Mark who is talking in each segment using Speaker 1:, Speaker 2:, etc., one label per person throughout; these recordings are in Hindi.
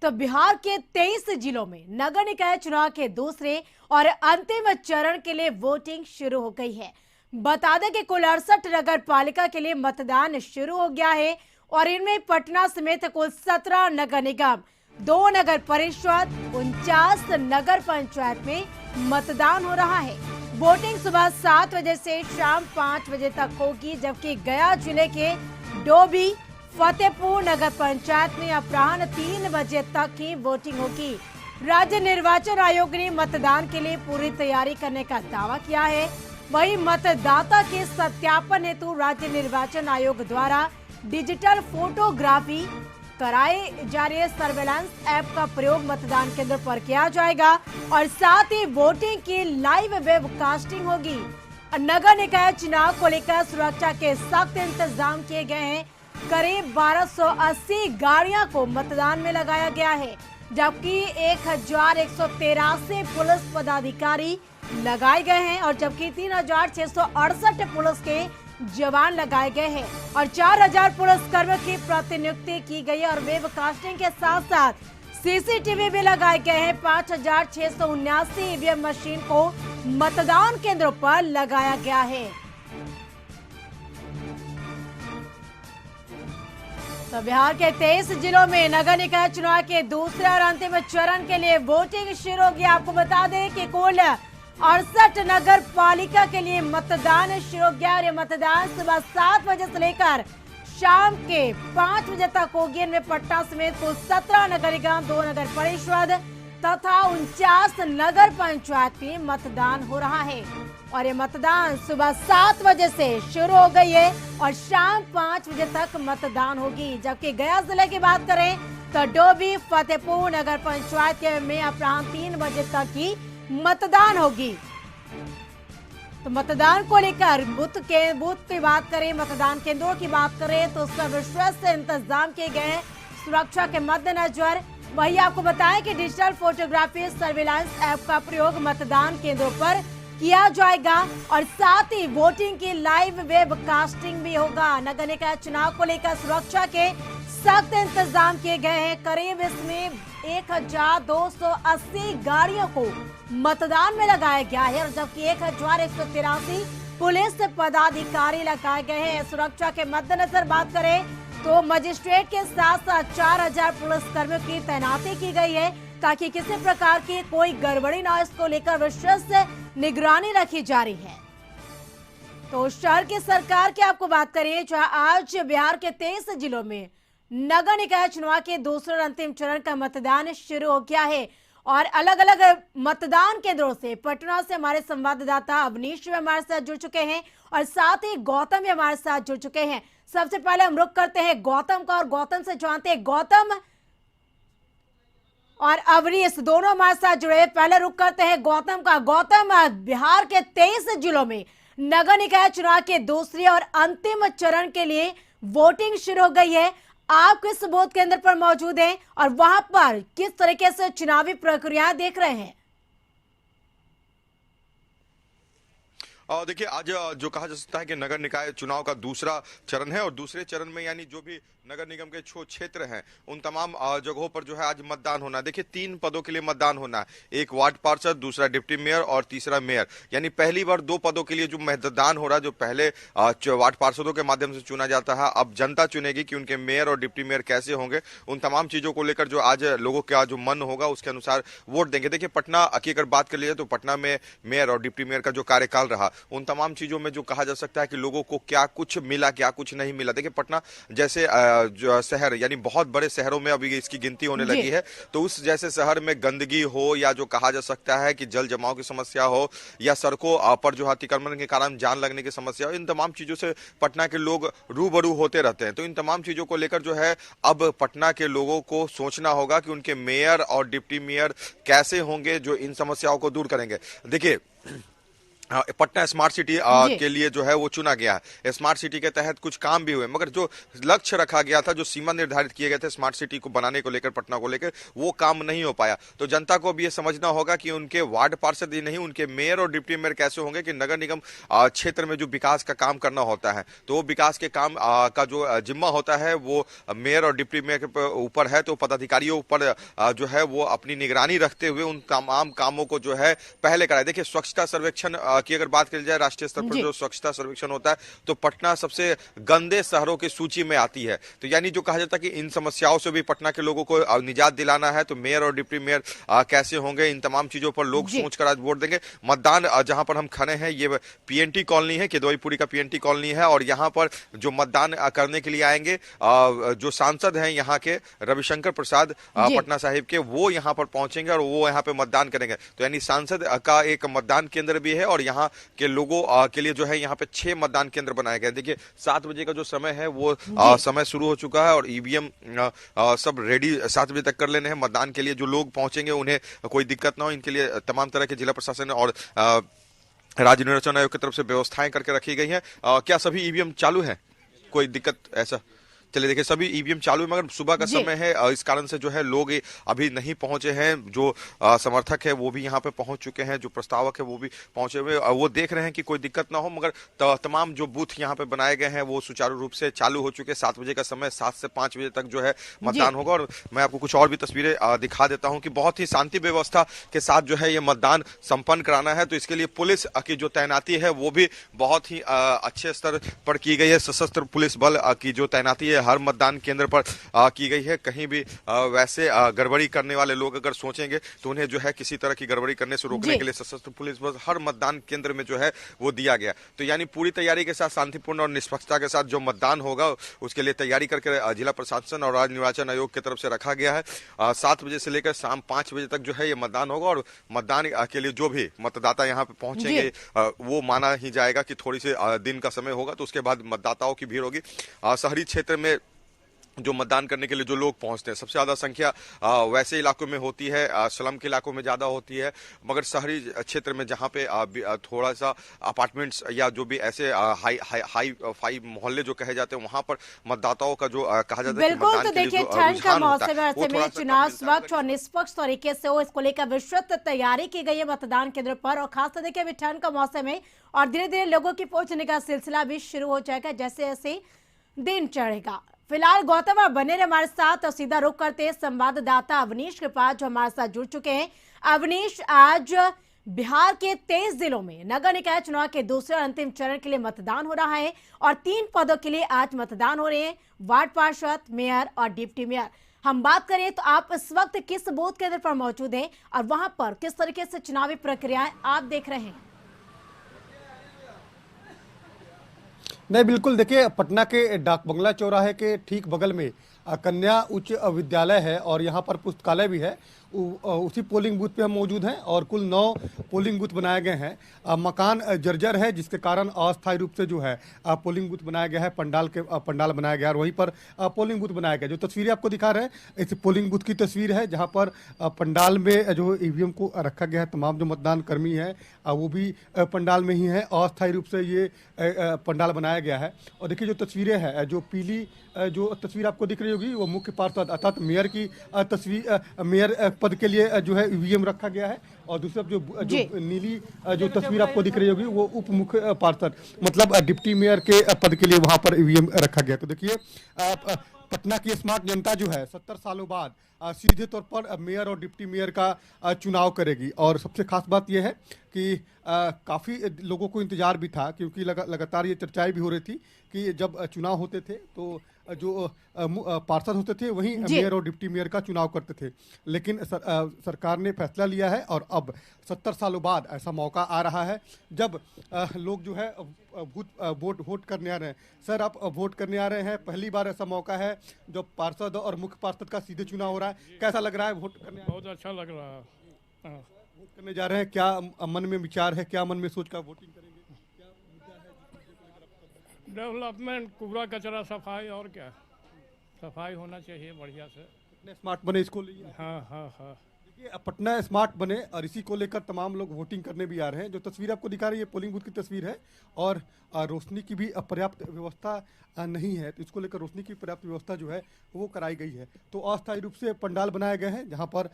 Speaker 1: तो बिहार के 23 जिलों में नगर निकाय चुनाव के दूसरे और अंतिम चरण के लिए वोटिंग शुरू हो गई है। बता दें कि कुल 68 नगर पालिका के लिए मतदान शुरू हो गया है और इनमें पटना समेत कुल 17 नगर निगम, 2 नगर परिषद, 49 नगर पंचायत में मतदान हो रहा है। वोटिंग सुबह 7 बजे से शाम 5 बजे तक होगी, जबकि गया जिले के डोभी फतेहपुर नगर पंचायत में अपराह्न 3 बजे तक ही वोटिंग होगी। राज्य निर्वाचन आयोग ने मतदान के लिए पूरी तैयारी करने का दावा किया है। वहीं मतदाता के सत्यापन हेतु राज्य निर्वाचन आयोग द्वारा डिजिटल फोटोग्राफी कराए जा रहे सर्वेलेंस ऐप का प्रयोग मतदान केंद्र पर किया जाएगा और साथ ही वोटिंग की लाइव वेबकास्टिंग होगी। नगर निकाय चुनाव को लेकर सुरक्षा के सख्त इंतजाम किए गए हैं। करीब 1280 गाड़ियां को मतदान में लगाया गया है, जबकि 1183 पुलिस पदाधिकारी लगाए गए हैं और जबकि 3668 पुलिस के जवान लगाए गए हैं और 4000 पुलिसकर्मियों की प्रतिनियुक्ति की गई है और वेबकास्टिंग के साथ साथ सीसीटीवी भी लगाए गए हैं। 5679 ईवीएम मशीन को मतदान केंद्रों पर लगाया गया है। तो बिहार के 23 जिलों में नगर निकाय चुनाव के दूसरे और अंतिम चरण के लिए वोटिंग शुरू होगी। आपको बता दें कि कुल 68 नगर पालिका के लिए मतदान शुरू हो गया और ये मतदान सुबह 7 बजे से लेकर शाम के 5 बजे तक होगी। इनमें पटना समेत कुल 17 नगर निगम, 2 नगर परिषद तथा 49 नगर पंचायत में मतदान हो रहा है और ये मतदान सुबह 7 बजे से शुरू हो गई है और शाम 5 बजे तक मतदान होगी। जबकि गया जिले की बात करें तो डोभी फतेहपुर नगर पंचायत के में अपराह्न 3 बजे तक ही मतदान होगी। तो मतदान को लेकर बूथ की बात करें, मतदान केंद्रों की बात करें तो उसका विश्वस्त इंतजाम किए गए हैं सुरक्षा के मद्देनजर। वही आपको बताएं कि डिजिटल फोटोग्राफी सर्विलांस ऐप का प्रयोग मतदान केंद्रों पर किया जाएगा और साथ ही वोटिंग की लाइव वेबकास्टिंग भी होगा। नगर निकाय चुनाव को लेकर सुरक्षा के सख्त इंतजाम किए गए हैं। करीब इसमें 1280 गाड़ियों को मतदान में लगाया गया है और जबकि 1183 पुलिस पदाधिकारी लगाए गए हैं। सुरक्षा के मद्देनजर बात करें तो मजिस्ट्रेट के साथ साथ 4000 पुलिसकर्मियों की तैनाती की गई है ताकि किसी प्रकार की कोई गड़बड़ी ना हो, इसको लेकर विशेष निगरानी रखी जा रही है। तो शहर की सरकार की आपको बात करें, जहां आज बिहार के 23 जिलों में नगर निकाय चुनाव के दूसरे और अंतिम चरण का मतदान शुरू हो गया है और अलग अलग मतदान केंद्रों से पटना से हमारे संवाददाता अवनीश भी हमारे साथ जुड़ चुके हैं और साथ ही गौतम भी हमारे साथ जुड़ चुके हैं। सबसे पहले हम रुख करते हैं गौतम का और गौतम से जानते हैं, गौतम और अवनीश दोनों हमारे साथ जुड़े। पहले रुख करते हैं गौतम का। गौतम, बिहार के 23 जिलों में नगर निकाय चुनाव के दूसरे और अंतिम चरण के लिए वोटिंग शुरू हो गई है। आप किस बूथ केंद्र पर मौजूद हैं और वहां पर किस तरीके से चुनावी प्रक्रिया देख रहे हैं?
Speaker 2: देखिए, आज जो कहा जा सकता है कि नगर निकाय चुनाव का दूसरा चरण है और दूसरे चरण में यानी जो भी नगर निगम के क्षेत्र हैं उन तमाम जगहों पर जो है आज मतदान होना है। देखिए, 3 पदों के लिए मतदान होना है, एक वार्ड पार्षद, दूसरा डिप्टी मेयर और तीसरा मेयर। यानी पहली बार 2 पदों के लिए जो मतदान हो रहा है, जो पहले वार्ड पार्षदों के माध्यम से चुना जाता है, अब जनता चुनेगी कि उनके मेयर और डिप्टी मेयर कैसे होंगे। उन तमाम चीजों को लेकर जो आज लोगों का जो मन होगा उसके अनुसार वोट देंगे। देखिए, पटना की अगर बात कर लीजिए तो पटना में मेयर और डिप्टी मेयर का जो कार्यकाल रहा, उन तमाम चीजों में जो कहा जा सकता है कि लोगों को क्या कुछ मिला, क्या कुछ नहीं मिला। देखिए, पटना जैसे जो शहर यानी बहुत बड़े शहरों में अभी इसकी गिनती होने लगी है, तो उस जैसे शहर में गंदगी हो या जो कहा जा सकता है कि जल जमाव की समस्या हो या सड़कों पर जो अतिक्रमण के कारण जान लगने की समस्या हो, इन तमाम चीजों से पटना के लोग रूबरू होते रहते हैं। तो इन तमाम चीजों को लेकर जो है अब पटना के लोगों को सोचना होगा कि उनके मेयर और डिप्टी मेयर कैसे होंगे जो इन समस्याओं को दूर करेंगे। देखिए, पटना स्मार्ट सिटी
Speaker 1: जी
Speaker 2: के लिए जो है वो चुना गया है। स्मार्ट सिटी के तहत कुछ काम भी हुए, मगर जो लक्ष्य रखा गया था, जो सीमा निर्धारित किए गए थे स्मार्ट सिटी को बनाने को लेकर, पटना को लेकर, वो काम नहीं हो पाया। तो जनता को भी ये समझना होगा कि उनके वार्ड पार्षद ही नहीं, उनके मेयर और डिप्टी मेयर कैसे होंगे कि नगर निगम क्षेत्र में जो विकास का काम करना होता है, तो वो विकास के काम का जो जिम्मा होता है वो मेयर और डिप्टी मेयर के ऊपर है। तो पदाधिकारियों ऊपर जो है वो अपनी निगरानी रखते हुए उन तमाम कामों को जो है पहले कराए। देखिए, स्वच्छता सर्वेक्षण की अगर बात करी जाए, राष्ट्रीय स्तर पर
Speaker 1: जी
Speaker 2: जो स्वच्छता सर्वेक्षण होता है, तो पटना सबसे गंदे शहरों की सूची में आती है। तो यानी जो कहा जाता है कि इन समस्याओं से भी पटना के लोगों को निजात दिलाना है, तो मेयर और डिप्टी मेयर कैसे होंगे, इन तमाम चीजों पर लोग
Speaker 1: जी
Speaker 2: सोच कर आज वोट देंगे। मतदान जहां पर हम खड़े हैं, ये पीएनटी कॉलोनी है, किदवईपुरी का पीएनटी कॉलोनी है, और यहाँ पर जो मतदान करने के लिए आएंगे, जो सांसद हैं यहाँ के रविशंकर प्रसाद
Speaker 1: जी
Speaker 2: पटना साहिब के, वो यहाँ पर पहुंचेंगे और वो यहाँ पे मतदान करेंगे। तो यानी सांसद का एक मतदान केंद्र भी है, और यहाँ के लोगों के लिए जो है यहाँ पे 6 मतदान केंद्र बनाए गए। देखिए, 7 बजे का जो समय है वो
Speaker 1: जी
Speaker 2: समय शुरू हो चुका है, और ईवीएम सब रेडी 7 बजे तक कर लेने हैं। मतदान के लिए जो लोग पहुंचेंगे उन्हें कोई दिक्कत ना हो, इनके लिए तमाम तरह के जिला प्रशासन और राज्य निर्वाचन आयोग की तरफ से व्यवस्थाएं करके रखी गई हैं। क्या सभी ईवीएम चालू है? कोई दिक्कत ऐसा? चलिए, देखिए, सभी ईवीएम चालू है, मगर सुबह का
Speaker 1: जी
Speaker 2: समय है, इस कारण से जो है लोग अभी नहीं पहुंचे हैं। जो समर्थक है वो भी यहाँ पे पहुंच चुके हैं, जो प्रस्तावक है वो भी पहुंचे हुए, वो देख रहे हैं कि कोई दिक्कत ना हो। मगर तमाम जो बूथ यहाँ पे बनाए गए हैं वो सुचारू रूप से चालू हो चुके हैं। 7 बजे का समय, 7 से 5 बजे तक जो है
Speaker 1: जी
Speaker 2: मतदान होगा। और मैं आपको कुछ और भी तस्वीरें दिखा देता हूँ कि बहुत ही शांति व्यवस्था के साथ जो है ये मतदान संपन्न कराना है। तो इसके लिए पुलिस की जो तैनाती है वो भी बहुत ही अच्छे स्तर पर की गई है। सशस्त्र पुलिस बल की जो तैनाती है हर मतदान केंद्र पर की गई है। कहीं भी वैसे गड़बड़ी करने वाले लोग अगर सोचेंगे तो उन्हें जो है किसी तरह की गड़बड़ी करने से रोकने
Speaker 1: जी
Speaker 2: के लिए सशस्त्र पुलिस बल हर मतदान केंद्र में जो है वो दिया गया। तो यानी पूरी तैयारी के साथ, शांतिपूर्ण और निष्पक्षता के साथ जो मतदान होगा उसके लिए तैयारी करके जिला प्रशासन और राज्य निर्वाचन आयोग की तरफ से रखा गया है। 7 बजे से लेकर शाम 5 बजे तक जो है ये मतदान होगा, और मतदान के लिए जो भी मतदाता यहाँ पे पहुंचेंगे वो माना ही जाएगा कि थोड़ी सी दिन का समय होगा, तो उसके बाद मतदाताओं की भीड़ होगी। शहरी क्षेत्र में जो मतदान करने के लिए जो लोग पहुंचते हैं, सबसे ज्यादा संख्या वैसे इलाकों में होती है, स्लम के इलाकों में ज्यादा होती है। मगर शहरी क्षेत्र में जहां पे थोड़ा सा अपार्टमेंट्स या जो भी ऐसे हाई हाई हाई फाई मोहल्ले जो कहे जाते हैं, वहां पर मतदाताओं का जो कहा जाता है कि
Speaker 1: बिल्कुल।
Speaker 2: मतदान
Speaker 1: तो
Speaker 2: के लिए
Speaker 1: देखिए,
Speaker 2: जो
Speaker 1: ठंड का
Speaker 2: रुझान होता
Speaker 1: मौसम
Speaker 2: है
Speaker 1: है,
Speaker 2: वो
Speaker 1: ऐसे
Speaker 2: थोड़ा
Speaker 1: में
Speaker 2: सा
Speaker 1: चुनाव
Speaker 2: कम मिलता है।
Speaker 1: स्वच्छ और निष्पक्ष तरीके से हो, इसको लेकर विस्तृत तैयारी की गई है मतदान केंद्र पर। और खासकर देखिए, अभी ठंड का मौसम है और धीरे धीरे लोगों की पहुंचने का सिलसिला भी शुरू हो जाएगा जैसे जैसे दिन चढ़ेगा। फिलहाल गौतम आप बने रहे हमारे साथ और सीधा रुख करते हैं संवाददाता अवनीश के पास, जो हमारे साथ जुड़ चुके हैं। अवनीश, आज बिहार के 23 जिलों में नगर निकाय चुनाव के दूसरे और अंतिम चरण के लिए मतदान हो रहा है और 3 पदों के लिए आज मतदान हो रहे हैं, वार्ड पार्षद, मेयर और डिप्टी मेयर। हम बात करें तो आप इस वक्त किस बूथ केंद्र पर मौजूद हैं और वहां पर किस तरीके से चुनावी प्रक्रियाएं आप देख रहे हैं?
Speaker 3: नहीं, बिल्कुल। देखिए, पटना के डाक बंगला चौराहे के ठीक बगल में कन्या उच्च विद्यालय है और यहाँ पर पुस्तकालय भी है। उसी पोलिंग बूथ पे हम मौजूद हैं और कुल 9 पोलिंग बूथ बनाए गए हैं। मकान जर्जर है, जिसके कारण अस्थायी रूप से जो है पोलिंग बूथ बनाया गया है, पंडाल बनाया गया है और वहीं पर पोलिंग बूथ बनाया गया। जो तस्वीरें आपको दिखा रहे हैं, इस पोलिंग बूथ की तस्वीर है, जहाँ पर पंडाल में जो ईवीएम को रखा गया है। तमाम जो मतदान कर्मी हैं वो भी पंडाल में ही हैं। अस्थायी रूप से ये पंडाल बनाया गया है। और देखिए, जो तस्वीरें हैं, जो पीली जो तस्वीर आपको दिख रही होगी, वो मुख्य पार्षद अर्थात मेयर की तस्वीर, मेयर पद के लिए जो है ईवीएम रखा गया है। और दूसरी तरफ जो नीली जो तस्वीर आपको दिख रही होगी, वो उप मुख्य पार्षद मतलब डिप्टी मेयर के पद के लिए वहां पर ईवीएम रखा गया। तो देखिए, पटना की स्मार्ट जनता जो है 70 सालों बाद सीधे तौर पर मेयर और डिप्टी मेयर का चुनाव करेगी। और सबसे खास बात यह है कि काफ़ी लोगों को इंतजार भी था, क्योंकि लगातार ये चर्चाएं भी हो रही थी कि जब चुनाव होते थे तो जो पार्षद होते थे वहीं मेयर और डिप्टी मेयर का चुनाव करते थे। लेकिन सरकार ने फैसला लिया है और अब 70 सालों बाद ऐसा मौका आ रहा है जब लोग जो है वोट करने आ रहे हैं। सर, आप वोट करने आ रहे हैं, पहली बार ऐसा मौका है जब पार्षद और मुख्य पार्षद का सीधे चुनाव हो रहा है। कैसा लग रहा है वोट करने?
Speaker 4: बहुत अच्छा लग रहा है।
Speaker 3: वोट करने जा रहे हैं, क्या मन में विचार है, क्या मन में सोच कर वोटिंग करेंगे?
Speaker 4: डेवलपमेंट, कूड़ा कचरा सफाई, और क्या, सफाई होना चाहिए बढ़िया से।
Speaker 3: स्मार्ट बने इसको लिए।
Speaker 4: हाँ हाँ हाँ।
Speaker 3: देखिए, पटना स्मार्ट बने और इसी को लेकर तमाम लोग वोटिंग करने भी आ रहे हैं। जो तस्वीर आपको दिखा रही है पोलिंग बूथ की तस्वीर है और रोशनी की भी पर्याप्त व्यवस्था नहीं है, तो इसको लेकर रोशनी की पर्याप्त व्यवस्था जो है वो कराई गई है। तो अस्थायी रूप से पंडाल बनाए गए हैं जहां पर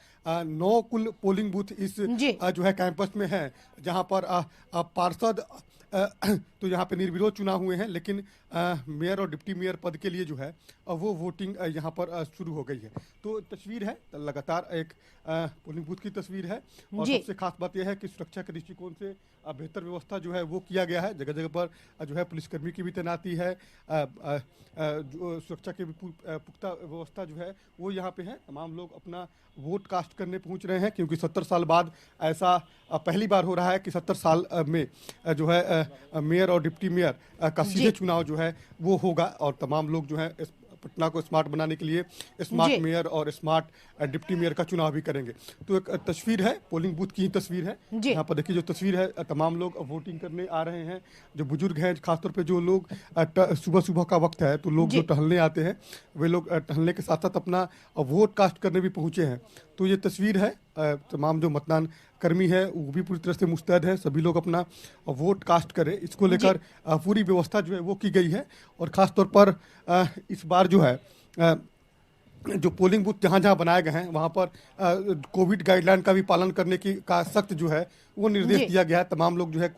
Speaker 3: 9 कुल पोलिंग बूथ इस
Speaker 1: जी।
Speaker 3: जो है कैंपस में है, जहां पर पार्षद तो यहाँ पे निर्विरोध चुनाव हुए हैं, लेकिन मेयर और डिप्टी मेयर पद के लिए जो है वो वोटिंग यहाँ पर शुरू हो गई है। तो तस्वीर है लगातार एक पोलिंग बूथ की तस्वीर है और
Speaker 1: जी।
Speaker 3: सबसे खास बात यह है कि सुरक्षा के दृष्टिकोण से बेहतर व्यवस्था जो है वो किया गया है। जगह जगह पर जो है पुलिसकर्मी की भी तैनाती है, जो सुरक्षा की भी पुख्ता व्यवस्था जो है वो यहाँ पे है। तमाम लोग अपना वोट कास्ट करने पहुँच रहे हैं, क्योंकि 70 साल बाद ऐसा पहली बार हो रहा है कि 70 साल में जो है मेयर और डिप्टी मेयर का सीधे चुनाव जो है वो होगा। और तमाम लोग जो है पटना को स्मार्ट बनाने के लिए स्मार्ट
Speaker 1: जी।
Speaker 3: मेयर और स्मार्ट डिप्टी मेयर का चुनाव भी करेंगे। तो एक तस्वीर है, पोलिंग बूथ की ही तस्वीर है।
Speaker 1: जी।
Speaker 3: यहाँ पर देखिए जो तस्वीर है, तमाम लोग वोटिंग करने आ रहे हैं। जो बुजुर्ग हैं, खासतौर पे जो लोग सुबह सुबह का वक्त है, तो लोग जो टहलने आते हैं वे लोग टहलने के साथ साथ अपना वोट कास्ट करने भी पहुंचे हैं। तो ये तस्वीर है, तमाम जो मतदान कर्मी है वो भी पूरी तरह से मुस्तैद है, सभी लोग अपना वोट कास्ट करें, इसको लेकर पूरी व्यवस्था जो है वो की गई है। और ख़ास तौर पर इस बार जो है जो पोलिंग बूथ जहाँ जहाँ बनाए गए हैं वहाँ पर कोविड गाइडलाइन का भी पालन करने की का सख्त जो है वो निर्देश दिया गया है। तमाम लोग जो है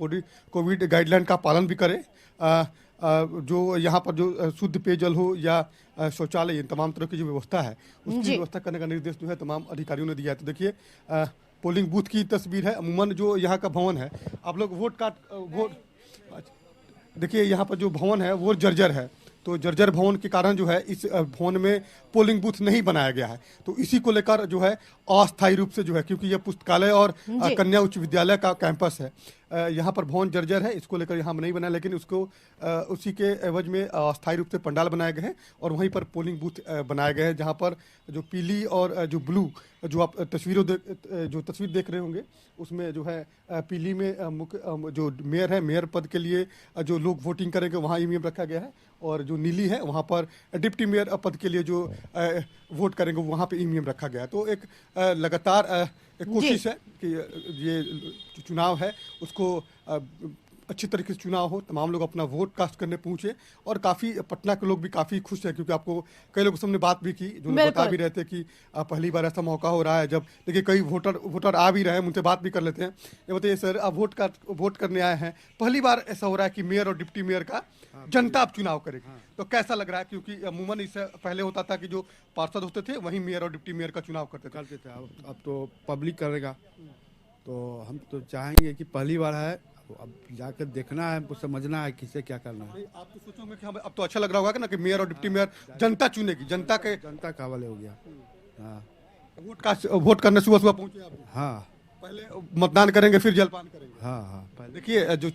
Speaker 3: कोविड गाइडलाइन का पालन भी करें। जो यहाँ पर जो शुद्ध पेयजल हो या शौचालय, इन तमाम तरह की जो व्यवस्था है उसकी व्यवस्था करने का निर्देश जो है तमाम अधिकारियों ने दिया है। तो देखिए पोलिंग बूथ की तस्वीर है। अमूमन जो यहाँ का भवन है, आप लोग वोट देखिए यहाँ पर जो भवन है वो जर्जर है, तो जर्जर भवन के कारण जो है इस भवन में पोलिंग बूथ नहीं बनाया गया है। तो इसी को लेकर जो है अस्थायी रूप से जो है, क्योंकि यह पुस्तकालय और कन्या उच्च विद्यालय का कैंपस है, यहाँ पर भवन जर्जर है, इसको लेकर यहाँ नहीं बना, लेकिन उसको उसी के एवज में अस्थायी रूप से पंडाल बनाए गए हैं और वहीं पर पोलिंग बूथ बनाए गए हैं, जहाँ पर जो पीली और जो ब्लू जो आप जो तस्वीर देख रहे होंगे उसमें जो है पीली में मुख्य जो मेयर है, मेयर पद के लिए जो लोग वोटिंग करेंगे वहाँ ईवीएम रखा गया है, और जो नीली है वहाँ पर डिप्टी मेयर पद के लिए जो वोट करेंगे वहाँ पे ईवीएम रखा गया है। तो एक लगातार एक कोशिश है कि ये जो चुनाव है उसको अच्छी तरीके से चुनाव हो, तमाम लोग अपना वोट कास्ट करने पहुंचे। और काफ़ी पटना के लोग भी काफ़ी खुश हैं, क्योंकि आपको कई लोगों से हमने बात भी की जो लोग बता भी रहे थे कि पहली बार ऐसा मौका हो रहा है जब देखिए कई वोटर आ भी रहे हैं, उनसे बात भी कर लेते हैं। ये बताइए सर, आप वोट करने आए हैं, पहली बार ऐसा हो रहा है कि मेयर और डिप्टी मेयर का जनता अब चुनाव करेगी, तो कैसा लग रहा है? क्योंकि अमूमन इससे पहले होता था कि जो पार्षद होते थे वही मेयर और डिप्टी मेयर का चुनाव करते थे।
Speaker 5: अब तो पब्लिक करेगा, तो हम तो चाहेंगे कि पहली बार है, अब जाकर देखना है, हमको समझना है किसे क्या करना है।
Speaker 3: आप तो सोचोगे कि अब तो अच्छा लग रहा होगा ना कि मेयर और डिप्टी मेयर जनता चुनेगी, जनता
Speaker 5: का हवाले हो गया। हाँ,
Speaker 3: वोट करने सुबह सुबह पहुंचे आप?
Speaker 5: हाँ,
Speaker 3: पहले मतदान करेंगे फिर जलपान करेंगे।
Speaker 5: हाँ।
Speaker 3: देखिए जो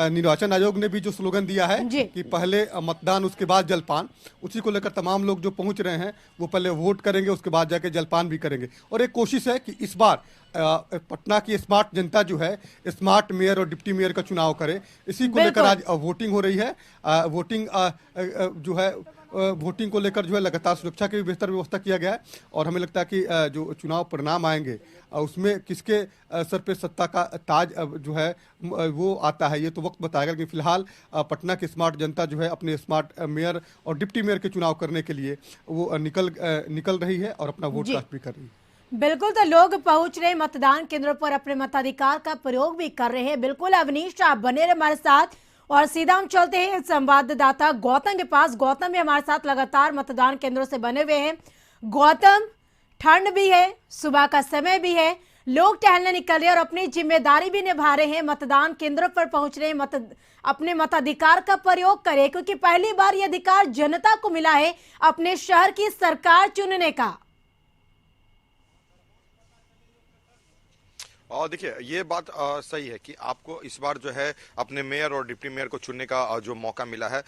Speaker 3: निर्वाचन आयोग ने भी जो स्लोगन दिया है कि पहले मतदान उसके बाद जलपान, उसी को लेकर तमाम लोग जो पहुंच रहे हैं वो पहले वोट करेंगे, उसके बाद जाके जलपान भी करेंगे। और एक कोशिश है कि इस बार पटना की स्मार्ट जनता जो है स्मार्ट मेयर और डिप्टी मेयर का चुनाव करे, इसी को लेकर आज वोटिंग हो रही है। वोटिंग जो है वोटिंग को लेकर जो है लगातार सुरक्षा की भी बेहतर व्यवस्था किया गया है। और हमें लगता है कि जो चुनाव परिणाम आएंगे उसमें किसके सर पे सत्ता का ताज जो है वो आता है, ये तो वक्त बताएगा। लेकिन फिलहाल पटना की स्मार्ट जनता जो है अपने स्मार्ट मेयर और डिप्टी मेयर के चुनाव करने के लिए वो निकल रही है और अपना वोट कास्ट भी कर रही है।
Speaker 1: बिल्कुल, तो लोग पहुंच रहे मतदान केंद्रों पर अपने मताधिकार का प्रयोग भी कर रहे हैं। बिल्कुल अवनीश, आप बने रहे हमारे साथ और सीधा हम चलते हैं संवाददाता गौतम के पास। गौतम भी हमारे साथ लगातार मतदान केंद्रों से बने हुए हैं। गौतम, ठंड भी है, सुबह का समय भी है, लोग टहलने निकल रहे हैं और अपनी जिम्मेदारी भी निभा रहे हैं, मतदान केंद्रों पर पहुंच रहे हैं, अपने मताधिकार का प्रयोग करें, क्योंकि पहली बार यह अधिकार जनता को मिला है अपने शहर की सरकार चुनने का।
Speaker 2: और देखिए ये बात सही है कि आपको इस बार जो है अपने मेयर और डिप्टी मेयर को चुनने का जो मौका मिला है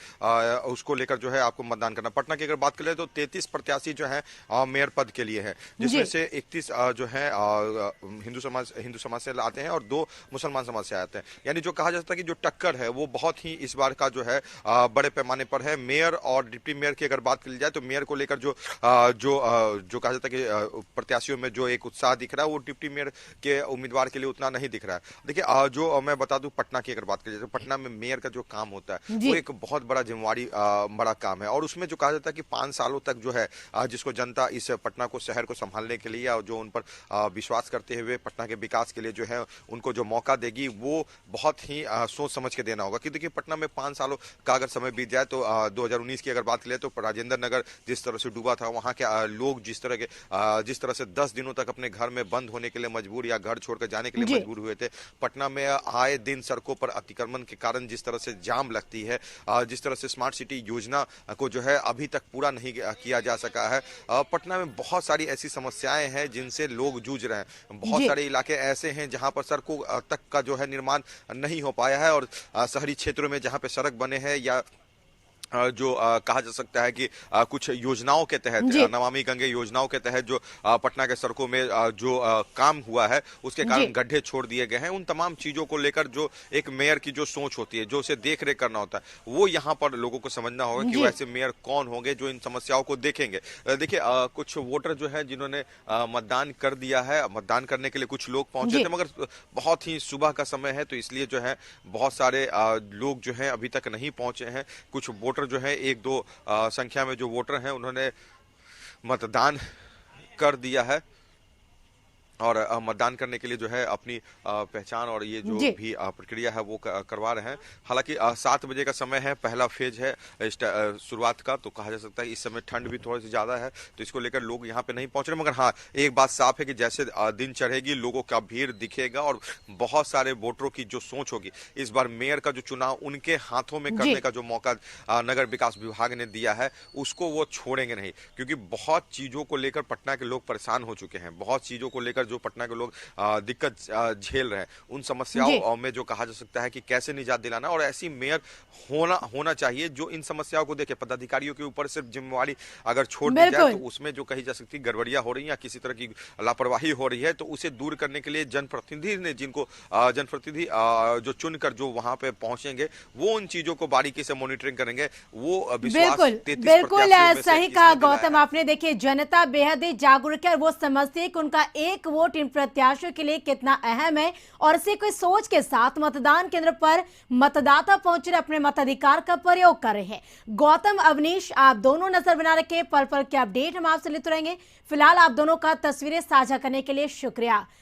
Speaker 2: उसको लेकर जो है आपको मतदान करना। पटना की अगर बात करें तो 33 प्रत्याशी जो है मेयर पद के लिए हैं, जिसमें से 31 जो है हिंदू समाज से आते हैं और 2 मुसलमान समाज से आते हैं। यानी जो कहा जाता है कि जो टक्कर है वो बहुत ही इस बार का जो है बड़े पैमाने पर है। मेयर और डिप्टी मेयर की अगर बात की जाए तो मेयर को लेकर जो कहा जाता है कि प्रत्याशियों में जो एक उत्साह दिख रहा है वो डिप्टी मेयर के उम्मीदवार के लिए उतना नहीं दिख रहा है। देखिए जो मैं बता दूं पटना की अगर बात करें तो पटना में मेयर का जो काम होता है वो एक बहुत बड़ा जिम्मेवारी बड़ा काम है। और उसमें जो कहा जाता है कि 5 सालों तक जो है जिसको जनता इस पटना को शहर को संभालने के लिए और जो उन पर विश्वास करते हुए पटना के विकास के लिए जो है उनको जो मौका देगी वो बहुत ही सोच समझ के देना होगा। कि देखिए पटना में 5 सालों का अगर समय बीत जाए तो 2019 की अगर बात करें तो राजेंद्र नगर जिस तरह से डूबा था, वहां के लोग जिस तरह से 10 दिनों तक अपने घर में बंद होने के लिए मजबूर या घर छोड़कर जाने के लिए मजबूर हुए थे। पटना में आए दिन सड़कों पर अतिक्रमण के कारण जिस तरह से जाम लगती है, जिस तरह से स्मार्ट सिटी योजना को जो है अभी तक पूरा नहीं किया जा सका है। पटना में बहुत सारी ऐसी समस्याएं हैं जिनसे लोग जूझ रहे हैं। बहुत सारे इलाके ऐसे हैं जहां पर सड़कों तक का जो है निर्माण नहीं हो पाया है और शहरी क्षेत्रों में जहां पे सड़क बने हैं या जो कहा जा सकता है कि कुछ योजनाओं के तहत नमामि गंगे योजनाओं के तहत जो पटना के सड़कों में जो काम हुआ है उसके कारण गड्ढे छोड़ दिए गए हैं। उन तमाम चीजों को लेकर जो एक मेयर की जो सोच होती है, जो उसे देख रेख करना होता है, वो यहाँ पर लोगों को समझना होगा कि वैसे मेयर कौन होंगे जो इन समस्याओं को देखेंगे। देखिए कुछ वोटर जो है जिन्होंने मतदान कर दिया है, मतदान करने के लिए कुछ लोग पहुंचे थे मगर बहुत ही सुबह का समय है तो इसलिए जो है बहुत सारे लोग जो है अभी तक नहीं पहुंचे हैं। कुछ वोटर जो है 1-2 संख्या में जो वोटर हैं उन्होंने मतदान कर दिया है और मतदान करने के लिए जो है अपनी पहचान और ये जो भी प्रक्रिया है वो करवा रहे हैं। हालांकि 7 बजे का समय है, पहला फेज है शुरुआत का, तो कहा जा सकता है इस समय ठंड भी थोड़ी सी ज्यादा है तो इसको लेकर लोग यहाँ पे नहीं पहुंच रहे। मगर हाँ एक बात साफ है कि जैसे दिन चढ़ेगी लोगों का भीड़ दिखेगा और बहुत सारे वोटरों की जो सोच होगी इस बार मेयर का जो चुनाव उनके हाथों में करने का जो मौका नगर विकास विभाग ने दिया है उसको वो छोड़ेंगे नहीं। क्योंकि बहुत चीजों को लेकर पटना के लोग परेशान हो चुके हैं, बहुत चीजों को लेकर जो पटना के लोग दिक्कत झेल रहे हैं, उन समस्याओं में जो कहा जा सकता है कि कैसे निजात दिलाना और ऐसी मेयर होना चाहिए जो इन समस्याओं को देखे। पदाधिकारियों के ऊपर सिर्फ जिम्मेवारी अगर छोड़ दी जाए तो उसमें जो कही जा सकती है गड़बड़ियां हो रही है या किसी तरह की लापरवाही हो रही है तो उसे दूर करने के लिए जनप्रतिनिधि ने जनप्रतिनिधि जो चुनकर जो वहां पे पहुंचेंगे वो उन चीजों को बारीकी से मॉनिटरिंग करेंगे। वो
Speaker 1: बिल्कुल सही कहा गौतम आपने। देखिए जनता बेहद ही जागरूक है और वो समझती है कि उनका एक वोट इन प्रत्याशियों के लिए कितना अहम है और इसी कोई सोच के साथ मतदान केंद्र पर मतदाता पहुंच रहे अपने मताधिकार का प्रयोग कर रहे हैं। गौतम, अवनीश, आप दोनों नजर बना रखे, पल पल के अपडेट हम आपसे लेते रहेंगे। फिलहाल आप दोनों का तस्वीरें साझा करने के लिए शुक्रिया।